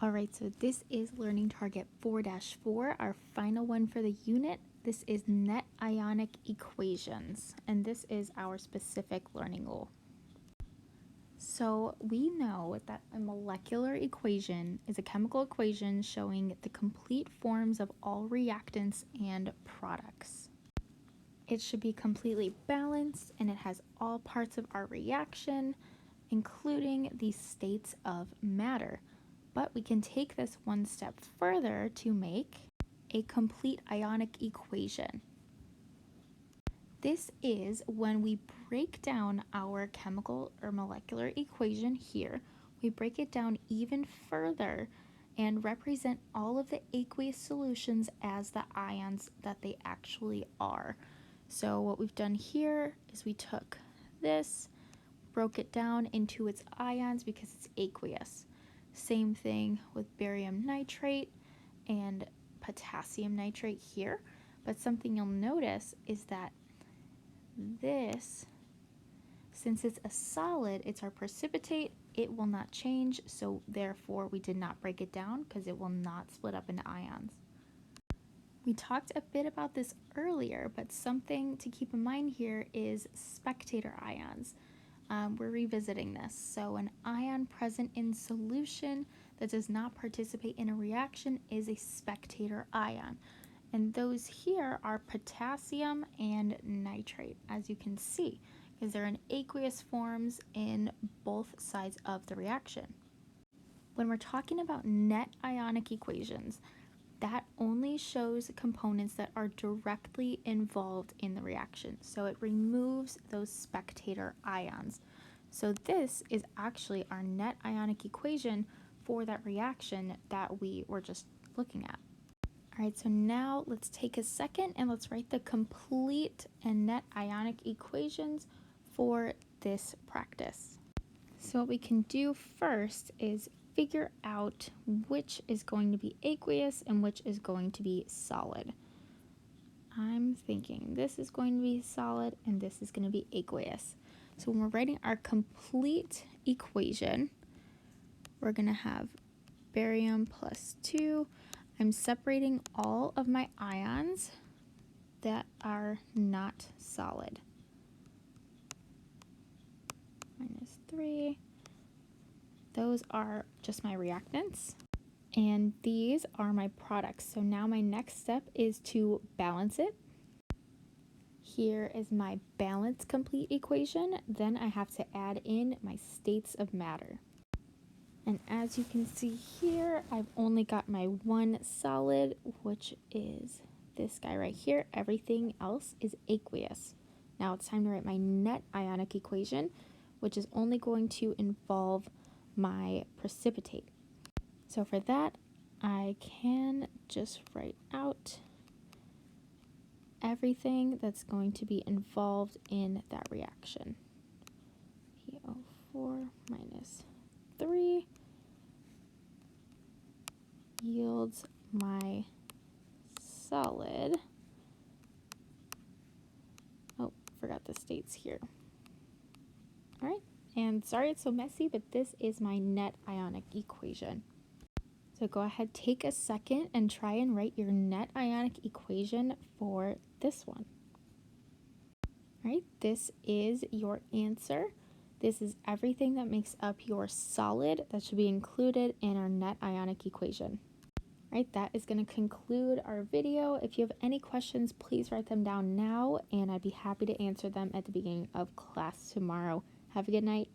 All right, so this is Learning Target 4-4, our final one for the unit. This is net ionic equations, and this is our specific learning goal. So we know that a molecular equation is a chemical equation showing the complete forms of all reactants and products. It should be completely balanced, and it has all parts of our reaction, including the states of matter. But we can take this one step further to make a complete ionic equation. This is when we break down our chemical or molecular equation here, we break it down even further and represent all of the aqueous solutions as the ions that they actually are. So what we've done here is we took this, broke it down into its ions because it's aqueous. Same thing with barium nitrate and potassium nitrate here, but something you'll notice is that this, since it's a solid, it's our precipitate, it will not change, so therefore we did not break it down because it will not split up into ions. We talked a bit about this earlier, but something to keep in mind here is spectator ions. We're revisiting this. So an ion present in solution that does not participate in a reaction is a spectator ion. And those here are potassium and nitrate, as you can see, because they're in aqueous forms in both sides of the reaction. When we're talking about net ionic equations, that only shows components that are directly involved in the reaction. So it removes those spectator ions. So this is actually our net ionic equation for that reaction that we were just looking at. All right, so now let's take a second and let's write the complete and net ionic equations for this practice. So what we can do first is figure out which is going to be aqueous and which is going to be solid. I'm thinking this is going to be solid and this is going to be aqueous. So when we're writing our complete equation, we're going to have barium plus 2. I'm separating all of my ions that are not solid. Minus 3. Those are just my reactants, and these are my products. So now my next step is to balance it. Here is my balanced complete equation. Then I have to add in my states of matter. And as you can see here, I've only got my one solid, which is this guy right here. Everything else is aqueous. Now it's time to write my net ionic equation, which is only going to involve my precipitate. So for that, I can just write out everything that's going to be involved in that reaction. PO4 minus 3 yields my solid. Oh, forgot the states here. All right. And sorry it's so messy, but this is my net ionic equation. So go ahead, take a second and try and write your net ionic equation for this one. All right, this is your answer. This is everything that makes up your solid that should be included in our net ionic equation. All right, that is going to conclude our video. If you have any questions, please write them down now, and I'd be happy to answer them at the beginning of class tomorrow. Have a good night.